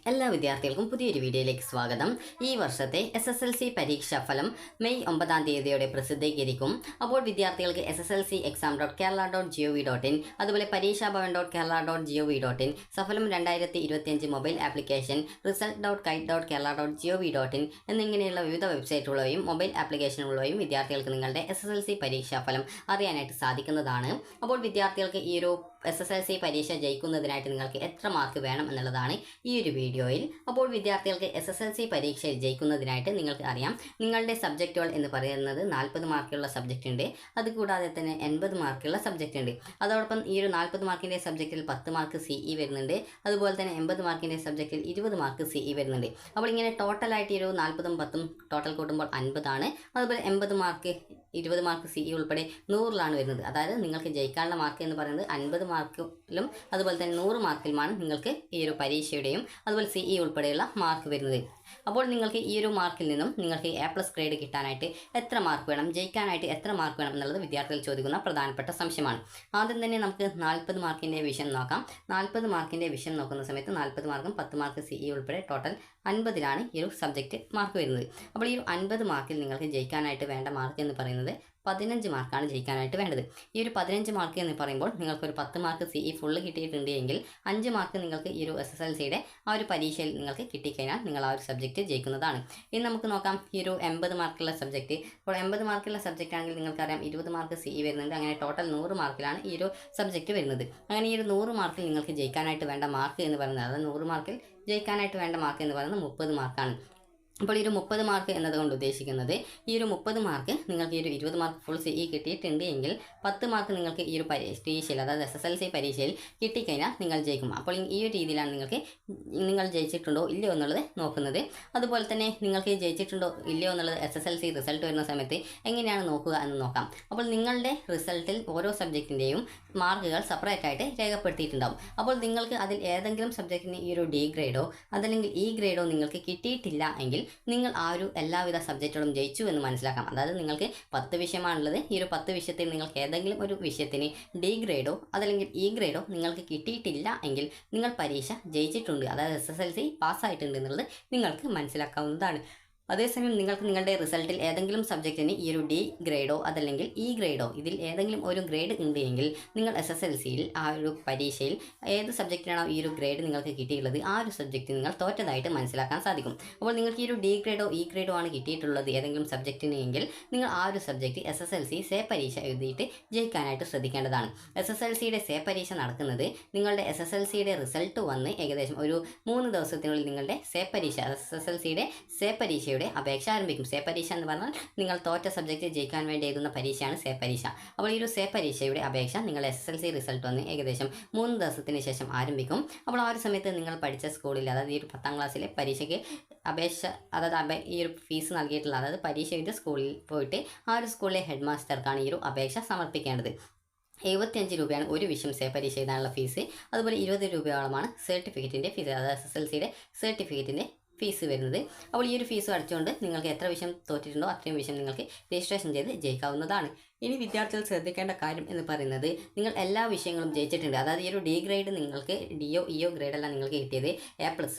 എല്ലാ വിദ്യാർത്ഥികൾക്കും പുതിയൊരു വീഡിയോയിലേക്ക് സ്വാഗതം. ഈ വർഷത്തെ SSLC പരീക്ഷാഫലം മെയ് 9-ാം തീയതിയോടെ പ്രസിദ്ധീകരിക്കും. അപ്പോൾ വിദ്യാർത്ഥികൾക്ക് SSLCexam.kerala.gov.in അതുപോലെ pareeshabavan.kerala.gov.in സഫലം 2025 മൊബൈൽ ആപ്ലിക്കേഷൻ result.kite.kerala.gov.in എന്നിങ്ങനെയുള്ള വിവിധ വെബ്സൈറ്റുകളെയും മൊബൈൽ ആപ്ലിക്കേഷനുകളെയും വിദ്യാർത്ഥികൾക്ക് നിങ്ങളുടെ SSLC പരീക്ഷാഫലം അറിയാനായിട്ട് സാധിക്കുന്നതാണ്. അപ്പോൾ വിദ്യാർത്ഥികൾക്ക് ഈ ഒരു SSLC പരീക്ഷ ജയിക്കുന്നതിനായിട്ട് നിങ്ങൾക്ക് എത്ര മാർക്ക് വേണം എന്നുള്ളതാണ് ഈ ഒരു വീഡിയോയിൽ. അപ്പോൾ വിദ്യാർത്ഥികൾക്ക് SSLC പരീക്ഷയിൽ ജയിക്കുന്നതിനായിട്ട് നിങ്ങൾക്ക് അറിയാം, നിങ്ങളുടെ സബ്ജക്റ്റുകൾ എന്ന് പറയുന്നത് 40 മാർക്കുള്ള സബ്ജക്റ്റ് ഉണ്ട്, അതുകൂടാതെ തന്നെ 80 മാർക്കുള്ള സബ്ജക്റ്റ് ഉണ്ട്. അതോടൊപ്പം ഈ ഒരു 40 മാർക്കിൻ്റെ സബ്ജക്റ്റിൽ 10 മാർക്ക് CE വരുന്നുണ്ട്, അതുപോലെ തന്നെ 80 മാർക്കിൻ്റെ സബ്ജക്റ്റിൽ 20 മാർക്ക് CE വരുന്നുണ്ട്. അപ്പോൾ ഇങ്ങനെ ടോട്ടലായിട്ട് ഈ ഒരു 40ഉം 10ഉം ടോട്ടൽ കൂട്ടുമ്പോൾ 50 ആണ്. അതുപോലെ 80 മാർക്ക് 20 മാർക്ക് CE ഉൾപ്പെടെ 100ലാണ് വരുന്നത്. അതായത് നിങ്ങൾക്ക് ജയിക്കാനുള്ള മാർക്ക് എന്ന് പറയുന്നത് 50 മാർക്കിലും അതുപോലെ തന്നെ 100 മാർക്കിലുമാണ് നിങ്ങൾക്ക് ഈ ഒരു പരീക്ഷയുടെയും അതുപോലെ CE ഉൾപ്പെടെയുള്ള മാർക്ക് വരുന്നത്. അപ്പോൾ നിങ്ങൾക്ക് ഈ ഒരു മാർക്കിൽ നിന്നും നിങ്ങൾക്ക് A+ ഗ്രേഡ് കിട്ടാനായിട്ട് എത്ര മാർക്ക് വേണം, ജയിക്കാനായിട്ട് എത്ര മാർക്ക് വേണം എന്നുള്ളത് വിദ്യാർത്ഥികൾ ചോദിക്കുന്ന പ്രധാനപ്പെട്ട സംശയമാണ്. ആദ്യം തന്നെ നമുക്ക് 40 മാർക്കിൻ്റെ വിഷയം നോക്കാം. 40 മാർക്കിൻ്റെ വിഷയം നോക്കുന്ന സമയത്ത് 40 മാർക്കും 10 മാർക്ക് CE ഉൾപ്പെടെ ടോട്ടൽ 50ലാണ് ഈ ഒരു സബ്ജക്റ്റ് മാർക്ക് വരുന്നത്. അപ്പോൾ ഈ ഒരു 50 മാർക്കിൽ നിങ്ങൾക്ക് ജയിക്കാനായിട്ട് വേണ്ട മാർക്ക് എന്ന് പറയുന്നത് 15 മാർക്കാണ് ജയിക്കാനായിട്ട് വേണ്ടത്. ഈ ഒരു 15 മാർക്ക് എന്ന് പറയുമ്പോൾ നിങ്ങൾക്കൊരു 10 മാർക്ക് CE ഫുള്ള് കിട്ടിയിട്ടുണ്ട് എങ്കിൽ 5 മാർക്ക് നിങ്ങൾക്ക് ഈ ഒരു SSLCയുടെ ആ ഒരു പരീക്ഷയിൽ നിങ്ങൾക്ക് കിട്ടിക്കഴിഞ്ഞാൽ നിങ്ങൾ ആ ഒരു സബ്ജക്റ്റ് ജയിക്കുന്നതാണ്. ഇനി നമുക്ക് നോക്കാം ഈ ഒരു 80 മാർക്കുള്ള സബ്ജക്റ്റ്. അപ്പോൾ 80 മാർക്കുള്ള സബ്ജക്റ്റ് ആണെങ്കിൽ നിങ്ങൾക്കറിയാം 20 മാർക്ക് CE വരുന്നുണ്ട്. അങ്ങനെ ടോട്ടൽ 100 മാർക്കിലാണ് ഈ ഒരു സബ്ജക്റ്റ് വരുന്നത്. അങ്ങനെ ഈ ഒരു 100 മാർക്കിൽ നിങ്ങൾക്ക് ജയിക്കാനായിട്ട് വേണ്ട മാർക്ക് എന്ന് പറയുന്നത്, അതായത് 100 മാർക്കിൽ ജയിക്കാനായിട്ട് വേണ്ട മാർക്ക് എന്ന് പറയുന്നത് 30 മാർക്കാണ്. അപ്പോൾ ഈ ഒരു 30 മാർക്ക് എന്നതുകൊണ്ട് ഉദ്ദേശിക്കുന്നത് ഈ ഒരു 30 മാർക്ക് നിങ്ങൾക്ക് ഈ ഒരു 20 മാർക്ക് ഫുൾ CE കിട്ടിയിട്ടുണ്ട് എങ്കിൽ 10 മാർക്ക് നിങ്ങൾക്ക് ഈ ഒരു പരീക്ഷയിൽ, അതായത് SSLC പരീക്ഷയിൽ കിട്ടിക്കഴിഞ്ഞാൽ നിങ്ങൾ ജയിക്കും. അപ്പോൾ ഈ ഒരു രീതിയിലാണ് നിങ്ങൾ ജയിച്ചിട്ടുണ്ടോ ഇല്ലയോ എന്നുള്ളത് നോക്കുന്നത്. അതുപോലെ തന്നെ നിങ്ങൾക്ക് ജയിച്ചിട്ടുണ്ടോ ഇല്ലയോ എന്നുള്ളത് SSLC റിസൾട്ട് വരുന്ന സമയത്ത് എങ്ങനെയാണ് നോക്കുക എന്ന് നോക്കാം. അപ്പോൾ നിങ്ങളുടെ റിസൾട്ടിൽ ഓരോ സബ്ജക്റ്റിൻ്റെയും മാർക്കുകൾ സെപ്പറേറ്റ് ആയിട്ട് രേഖപ്പെടുത്തിയിട്ടുണ്ടാകും. അപ്പോൾ നിങ്ങൾക്ക് അതിൽ ഏതെങ്കിലും സബ്ജക്റ്റിന് ഈ ഒരു D ഗ്രേഡോ അതല്ലെങ്കിൽ E ഗ്രേഡോ നിങ്ങൾക്ക് കിട്ടിയിട്ടില്ല എങ്കിൽ നിങ്ങൾ ആ ഒരു എല്ലാവിധ സബ്ജക്റ്റുകളും ജയിച്ചു എന്ന് മനസ്സിലാക്കാം. അതായത് നിങ്ങൾക്ക് 10 വിഷയമാണുള്ളത്. ഈ ഒരു 10 വിഷയത്തിൽ നിങ്ങൾക്ക് ഏതെങ്കിലും ഒരു വിഷയത്തിന് D ഗ്രേഡോ അതല്ലെങ്കിൽ E ഗ്രേഡോ നിങ്ങൾക്ക് കിട്ടിയിട്ടില്ല എങ്കിൽ നിങ്ങൾ പരീക്ഷ ജയിച്ചിട്ടുണ്ട്, അതായത് SSLC പാസ്സായിട്ടുണ്ട് എന്നുള്ളത് നിങ്ങൾക്ക് മനസ്സിലാക്കാവുന്നതാണ്. അതേസമയം നിങ്ങൾക്ക് നിങ്ങളുടെ റിസൾട്ടിൽ ഏതെങ്കിലും സബ്ജക്റ്റിന് ഈ ഒരു D ഗ്രേഡോ അതല്ലെങ്കിൽ E ഗ്രേഡോ ഇതിൽ ഏതെങ്കിലും ഒരു ഗ്രേഡ് ഉണ്ട് എങ്കിൽ നിങ്ങൾ SSLCയിൽ ആ ഒരു പരീക്ഷയിൽ ഏത് സബ്ജക്റ്റിനാണോ ഈ ഒരു ഗ്രേഡ് നിങ്ങൾക്ക് കിട്ടിയിട്ടുള്ളത് ആ ഒരു സബ്ജക്റ്റ് നിങ്ങൾ തോറ്റതായിട്ട് മനസ്സിലാക്കാൻ സാധിക്കും. അപ്പോൾ നിങ്ങൾക്ക് ഈ ഒരു D ഗ്രേഡോ E ഗ്രേഡോ ആണ് കിട്ടിയിട്ടുള്ളത് ഏതെങ്കിലും സബ്ജക്റ്റിന് എങ്കിൽ നിങ്ങൾ ആ ഒരു സബ്ജക്റ്റ് SSLC സേ പരീക്ഷ എഴുതിയിട്ട് ജയിക്കാനായിട്ട് ശ്രദ്ധിക്കേണ്ടതാണ്. SSLCയുടെ സേ പരീക്ഷ നടക്കുന്നത് നിങ്ങളുടെ SSLCയുടെ റിസൾട്ട് വന്ന് ഏകദേശം ഒരു 3 ദിവസത്തിനുള്ളിൽ നിങ്ങളുടെ സേ പരീക്ഷ SSLCയുടെ സേ പരീക്ഷ അപേക്ഷ ആരംഭിക്കും. സേ പരീക്ഷ എന്ന് പറഞ്ഞാൽ നിങ്ങൾ തോറ്റ സബ്ജക്റ്റ് ജയിക്കാൻ വേണ്ടി എഴുതുന്ന പരീക്ഷയാണ് സേ പരീക്ഷ. അപ്പോൾ ഈ ഒരു സേ പരീക്ഷയുടെ അപേക്ഷ നിങ്ങൾ SSLC റിസൾട്ട് വന്ന് ഏകദേശം 3 ദിവസത്തിന് ശേഷം ആരംഭിക്കും. അപ്പോൾ ആ ഒരു സമയത്ത് നിങ്ങൾ പഠിച്ച സ്കൂളിൽ, അതായത് ഈ ഒരു 10ാം ക്ലാസ്സിലെ പരീക്ഷയ്ക്ക് അപേക്ഷ, അതായത് ഈ ഒരു ഫീസ് നൽകിയിട്ടുള്ള, അതായത് പരീക്ഷ എഴുതിയ സ്കൂളിൽ പോയിട്ട് ആ ഒരു സ്കൂളിലെ ഹെഡ് മാസ്റ്റർക്കാണ് ഈ ഒരു അപേക്ഷ സമർപ്പിക്കേണ്ടത്. 75 രൂപയാണ് ഒരു വിഷയം സേ പരീക്ഷ എഴുതാനുള്ള ഫീസ്. അതുപോലെ 20 രൂപയോളമാണ് സർട്ടിഫിക്കറ്റിൻ്റെ ഫീസ്, അതായത് SSLCയുടെ സർട്ടിഫിക്കറ്റിൻ്റെ ഫീസ് വരുന്നത്. അപ്പോൾ ഈ ഒരു ഫീസ് അടച്ചുകൊണ്ട് നിങ്ങൾക്ക് എത്ര വിഷയം തോറ്റിട്ടുണ്ടോ അത്രയും വിഷയം നിങ്ങൾക്ക് രജിസ്ട്രേഷൻ ചെയ്ത് ജയിക്കാവുന്നതാണ്. ഇനി വിദ്യാർത്ഥികൾ ശ്രദ്ധിക്കേണ്ട കാര്യം എന്ന് പറയുന്നത്, നിങ്ങൾ എല്ലാ വിഷയങ്ങളും ജയിച്ചിട്ടുണ്ട്. അതായത് ഈ ഒരു D ഗ്രേഡ് നിങ്ങൾക്ക് DO EO ഗ്രേഡല്ല നിങ്ങൾക്ക് കിട്ടിയത് A+,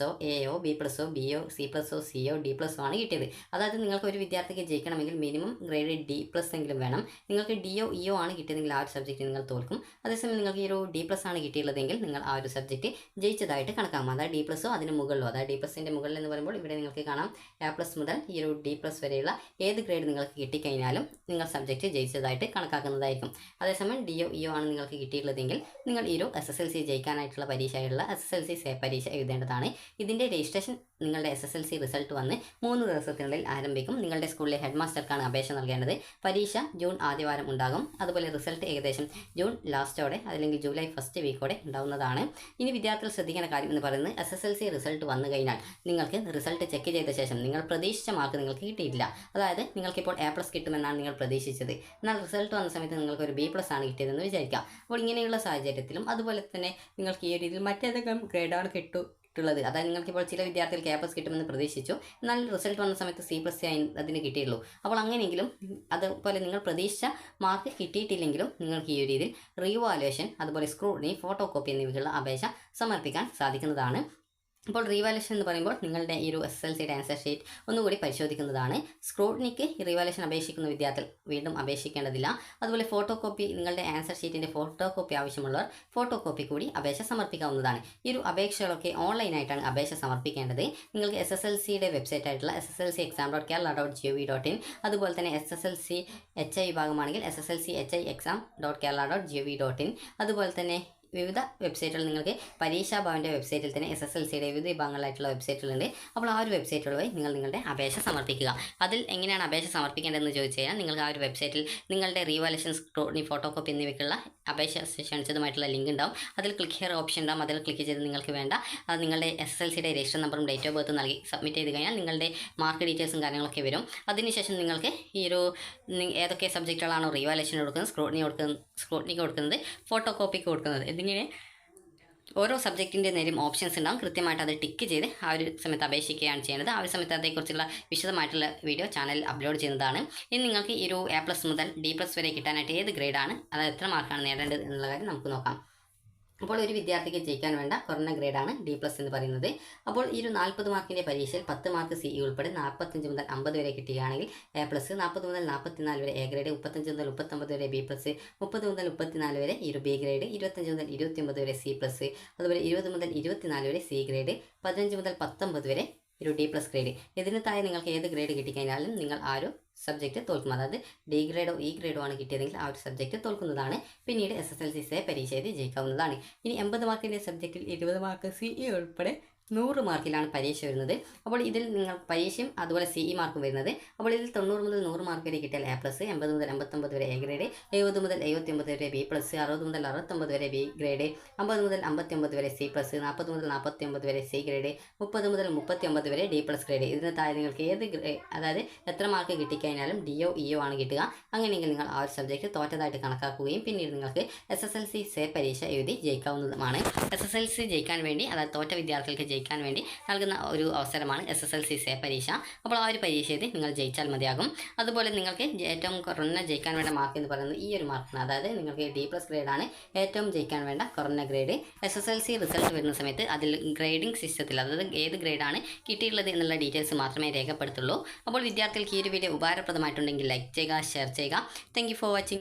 AO, B+, BO, C+, CO, D+ ആണ് കിട്ടിയത്. അതായത് നിങ്ങൾക്ക് ഒരു വിദ്യാർത്ഥിക്ക് ജയിക്കണമെങ്കിൽ മിനിമം ഗ്രേഡ് D+ എങ്കിലും വേണം. നിങ്ങൾക്ക് DO EO ആണ് കിട്ടിയതെങ്കിൽ ആ ഒരു സബ്ജക്റ്റ് നിങ്ങൾ തോൽക്കും. അതേസമയം നിങ്ങൾക്ക് ഈ ഒരു D+ ആണ് കിട്ടിയുള്ളതെങ്കിൽ നിങ്ങൾ ആ ഒരു സബ്ജക്റ്റ് ജയിച്ചതായിട്ട് കണക്കാക്കും. അതായത് D+ അതിന് മുകളിലോ, അതായത് D+ൻ്റെ മുകളിൽ എന്ന് പറയുമ്പോൾ ഇവിടെ നിങ്ങൾക്ക് കാണാം A+ മുതൽ ഈ ഒരു D+ വരെയുള്ള ഏത് ഗ്രേഡ് നിങ്ങൾക്ക് കിട്ടിക്കഴിഞ്ഞാലും നിങ്ങൾ സബ്ജക്റ്റ് ജയിച്ചതായിട്ട് കണക്കാക്കുന്നതായിരിക്കും. അതേസമയം DO EO ആണ് നിങ്ങൾക്ക് കിട്ടിയിട്ടുള്ളതെങ്കിൽ നിങ്ങൾ ഈ ഒരു SSLC ജയിക്കാനായിട്ടുള്ള പരീക്ഷയുള്ള SSLC സേ പരീക്ഷ എഴുതേണ്ടതാണ്. ഇതിൻ്റെ രജിസ്ട്രേഷൻ നിങ്ങളുടെ SSLC റിസൾട്ട് വന്ന് 3 ദിവസത്തിനുള്ളിൽ ആരംഭിക്കും. നിങ്ങളുടെ സ്കൂളിലെ ഹെഡ് മാസ്റ്റർക്കാണ് അപേക്ഷ നൽകേണ്ടത്. പരീക്ഷ ജൂൺ ആദ്യവാരം ഉണ്ടാകും. അതുപോലെ റിസൾട്ട് ഏകദേശം ജൂൺ ലാസ്റ്റോടെ അല്ലെങ്കിൽ ജൂലൈ ഫസ്റ്റ് വീക്കോടെ ഉണ്ടാവുന്നതാണ്. ഇനി വിദ്യാർത്ഥികൾ ശ്രദ്ധിക്കേണ്ട കാര്യം എന്ന് പറയുന്നത്, SSLC റിസൾട്ട് വന്നു കഴിഞ്ഞാൽ നിങ്ങൾക്ക് റിസൾട്ട് ചെക്ക് ചെയ്ത ശേഷം നിങ്ങൾ പ്രതീക്ഷിച്ച മാർക്ക് നിങ്ങൾക്ക് കിട്ടിയിട്ടില്ല, അതായത് നിങ്ങൾക്കിപ്പോൾ A+ കിട്ടുമെന്നാണ് നിങ്ങൾ പ്രതീക്ഷിച്ചത്, എന്നാൽ റിസൾട്ട് വന്ന സമയത്ത് നിങ്ങൾക്ക് ഒരു B+ ആണ് കിട്ടിയതെന്ന് വിചാരിക്കാം. അപ്പോൾ ഇങ്ങനെയുള്ള സാഹചര്യത്തിലും അതുപോലെ തന്നെ നിങ്ങൾക്ക് ഈ രീതിയിൽ മറ്റേതെങ്കിലും ഗ്രേഡാണ് കിട്ടുള്ളത്, അതായത് നിങ്ങൾക്കിപ്പോൾ ചില വിദ്യാർത്ഥികൾക്ക് A+ കിട്ടുമെന്ന് പ്രതീക്ഷിച്ചു, എന്നാൽ റിസൾട്ട് വന്ന സമയത്ത് C+ അതിന് കിട്ടിയുള്ളൂ. അപ്പോൾ അങ്ങനെയെങ്കിലും അതുപോലെ നിങ്ങൾ പ്രതീക്ഷിച്ച മാർക്ക് കിട്ടിയിട്ടില്ലെങ്കിലും നിങ്ങൾക്ക് ഈ ഒരു രീതിയിൽ റീവാലുവേഷൻ, അതുപോലെ സ്ക്രൂട്ടിനി, ഫോട്ടോ കോപ്പി എന്നിവയ്ക്കുള്ള അപേക്ഷ സമർപ്പിക്കാൻ സാധിക്കുന്നതാണ്. അപ്പോൾ റീവാലുവേഷൻ എന്ന് പറയുമ്പോൾ നിങ്ങളുടെ ഈ ഒരു SSLCയുടെ ആൻസർ ഷീറ്റ് ഒന്നുകൂടി പരിശോധിക്കുന്നതാണ്. സ്ക്രൂട്ടിനിക്ക് റീവാലുവേഷൻ അപേക്ഷിക്കുന്ന വിദ്യാർത്ഥികൾ വീണ്ടും അപേക്ഷിക്കേണ്ടതില്ല. അതുപോലെ ഫോട്ടോ കോപ്പി, നിങ്ങളുടെ ആൻസർ ഷീറ്റിൻ്റെ ഫോട്ടോ കോപ്പി ആവശ്യമുള്ളവർ ഫോട്ടോ കോപ്പി കൂടി അപേക്ഷ സമർപ്പിക്കാവുന്നതാണ്. ഈ ഒരു അപേക്ഷകളൊക്കെ ഓൺലൈനായിട്ടാണ് അപേക്ഷ സമർപ്പിക്കേണ്ടത്. നിങ്ങൾക്ക് SSLCയുടെ വെബ്സൈറ്റ് ആയിട്ടുള്ള sslcexam.kerala.gov.in, അതുപോലെ തന്നെ SSLC HI വിഭാഗമാണെങ്കിൽ sslchixam.kerala.gov.in, അതുപോലെ തന്നെ വിവിധ വെബ്സൈറ്റുകൾ നിങ്ങൾക്ക് പരീക്ഷാ ഭവൻ്റെ വെബ്സൈറ്റിൽ തന്നെ SSLCയുടെ വിവിധ വിഭാഗങ്ങളായിട്ടുള്ള വെബ്സൈറ്റുകളുണ്ട്. അപ്പോൾ ആ ഒരു വെബ്സൈറ്റുകൾ വഴി നിങ്ങൾ നിങ്ങളുടെ അപേക്ഷ സമർപ്പിക്കുക. അതിൽ എങ്ങനെയാണ് അപേക്ഷ സമർപ്പിക്കേണ്ടതെന്ന് ചോദിച്ചു കഴിഞ്ഞാൽ നിങ്ങൾക്ക് ആ ഒരു വെബ്സൈറ്റിൽ നിങ്ങളുടെ റീവാലുവേഷൻ, സ്ക്രൂട്ടിനി, ഫോട്ടോ കോപ്പി എന്നിവയ്ക്കുള്ള അപേക്ഷ ക്ഷണിച്ചതുമായിട്ടുള്ള ലിങ്ക് ഉണ്ടാവും. അതിൽ ക്ലിക്ക് ഹിയർ ഓപ്ഷൻ ഉണ്ടാവും. അതിൽ ക്ലിക്ക് ചെയ്ത് നിങ്ങൾക്ക് വേണ്ട നിങ്ങളുടെ SSLCയുടെ രജിസ്റ്റർ നമ്പറും ഡേറ്റ് ഓഫ് ബർത്ത് നൽകി സബ്മിറ്റ് ചെയ്ത് കഴിഞ്ഞാൽ നിങ്ങളുടെ മാർക്ക് ഡീറ്റെയിൽസും കാര്യങ്ങളൊക്കെ വരും. അതിനുശേഷം നിങ്ങൾക്ക് ഈ ഒരു ഏതൊക്കെ സബ്ജക്റ്റുകളാണോ റീവാലുവേഷൻ കൊടുക്കുന്നത്, സ്ക്രൂട്ടിനിക്ക് കൊടുക്കുന്നത്, ഫോട്ടോ കോപ്പിക്ക് കൊടുക്കുന്നത് എന്നിങ്ങനെ ഓരോ സബ്ജക്റ്റിൻ്റെ നേരും ഓപ്ഷൻസ് ഉണ്ടാകും. കൃത്യമായിട്ട് അത് ടിക്ക് ചെയ്ത് ആ ഒരു സമയത്ത് അപേക്ഷിക്കുകയാണ് ചെയ്യുന്നത്. ആ ഒരു സമയത്ത് അതേക്കുറിച്ചുള്ള വിശദമായിട്ടുള്ള വീഡിയോ ചാനലിൽ അപ്ലോഡ് ചെയ്യുന്നതാണ്. ഇനി നിങ്ങൾക്ക് ഈ ഒരു A+ മുതൽ D+ വരെ കിട്ടാനായിട്ട് ഏത് ഗ്രേഡാണ്, അത് എത്ര മാർക്കാണ് നേടേണ്ടത് എന്നുള്ള കാര്യം നമുക്ക് നോക്കാം. അപ്പോൾ ഒരു വിദ്യാർത്ഥിക്ക് ജയിക്കാൻ വേണ്ട കുറഞ്ഞ ഗ്രേഡാണ് D+ എന്ന് പറയുന്നത്. അപ്പോൾ ഈ ഒരു 40 മാർക്കിൻ്റെ പരീക്ഷയിൽ 10 മാർക്ക് CE ഉൾപ്പെടെ 45 മുതൽ 50 വരെ കിട്ടുകയാണെങ്കിൽ A+, 40 മുതൽ 44 വരെ A ഗ്രേഡ്, 35 മുതൽ 39 വരെ B+, 30 മുതൽ 34 വരെ ഈ ഒരു B ഗ്രേഡ്, 25 മുതൽ 29 വരെ C+, അതുപോലെ 20 മുതൽ 24 വരെ C ഗ്രേഡ്, 15 മുതൽ 19 വരെ ഒരു D+ ഗ്രേഡ്. ഇതിന് താഴെ നിങ്ങൾക്ക് ഏത് ഗ്രേഡ് കിട്ടിക്കഴിഞ്ഞാലും നിങ്ങൾ ആ ഒരു സബ്ജക്റ്റ് തോൽക്കും. അതായത് D ഗ്രേഡോ E ഗ്രേഡോ ആണ് കിട്ടിയതെങ്കിൽ ആ ഒരു സബ്ജക്റ്റ് തോൽക്കുന്നതാണ്. പിന്നീട് SSLC പരീക്ഷ എഴുതി ജയിക്കാവുന്നതാണ്. ഇനി 80 മാർക്കിൻ്റെ സബ്ജക്റ്റിൽ 20 മാർക്ക് CE ഉൾപ്പെടെ 100 മാർക്കിലാണ് പരീക്ഷ വരുന്നത്. അപ്പോൾ ഇതിൽ നിങ്ങൾ പരീക്ഷയും അതുപോലെ CE മാർക്കും വരുന്നത്. അപ്പോൾ ഇതിൽ 90 മുതൽ 100 മാർക്ക് വരെ കിട്ടിയാൽ A+, 80 മുതൽ 89 വരെ A ഗ്രേഡ്, 70 മുതൽ 79 വരെ B+, 60 മുതൽ 69 വരെ B ഗ്രേഡ്, 50 മുതൽ 59 വരെ C+, 40 മുതൽ 49 വരെ C ഗ്രേഡ്, 30 മുതൽ 39 വരെ D+ ഗ്രേഡ്. ഇതിന് താഴെ നിങ്ങൾക്ക് ഏത് അതായത് എത്ര മാർക്ക് കിട്ടിക്കഴിഞ്ഞാലും DO EO ആണ് കിട്ടുക. അങ്ങനെയെങ്കിൽ നിങ്ങൾ ആ ഒരു സബ്ജക്റ്റ് തോറ്റതായിട്ട് കണക്കാക്കുകയും പിന്നീട് നിങ്ങൾക്ക് SSLC പരീക്ഷ എഴുതി ജയിക്കാവുന്നതുമാണ്. SSLC ജയിക്കാൻ വേണ്ടി, അതായത് തോറ്റ വിദ്യാർത്ഥികൾക്ക് ജയിക്കാൻ വേണ്ടി നൽകുന്ന ഒരു അവസരമാണ് SSLC പരീക്ഷ. അപ്പോൾ ആ ഒരു പരീക്ഷ എഴുതി നിങ്ങൾ ജയിച്ചാൽ മതിയാകും. അതുപോലെ നിങ്ങൾക്ക് ഏറ്റവും കുറഞ്ഞ ജയിക്കാൻ വേണ്ട മാർക്ക് എന്ന് പറയുന്നത് ഈ ഒരു മാർക്കാണ്. അതായത് നിങ്ങൾക്ക് D+ ഗ്രേഡാണ് ഏറ്റവും ജയിക്കാൻ വേണ്ട കുറഞ്ഞ ഗ്രേഡ്. SSLC റിസൾട്ട് വരുന്ന സമയത്ത് അതിൽ ഗ്രേഡിംഗ് സിസ്റ്റത്തിൽ, അതായത് ഏത് ഗ്രേഡാണ് കിട്ടിയിട്ടുള്ളത് എന്നുള്ള ഡീറ്റെയിൽസ് മാത്രമേ രേഖപ്പെടുത്തുള്ളൂ. അപ്പോൾ വിദ്യാർത്ഥികൾക്ക് ഈ ഒരു വീഡിയോ ഉപകാരപ്രദമായിട്ടുണ്ടെങ്കിൽ ലൈക്ക് ചെയ്യുക, ഷെയർ ചെയ്യുക. Thank you for watching.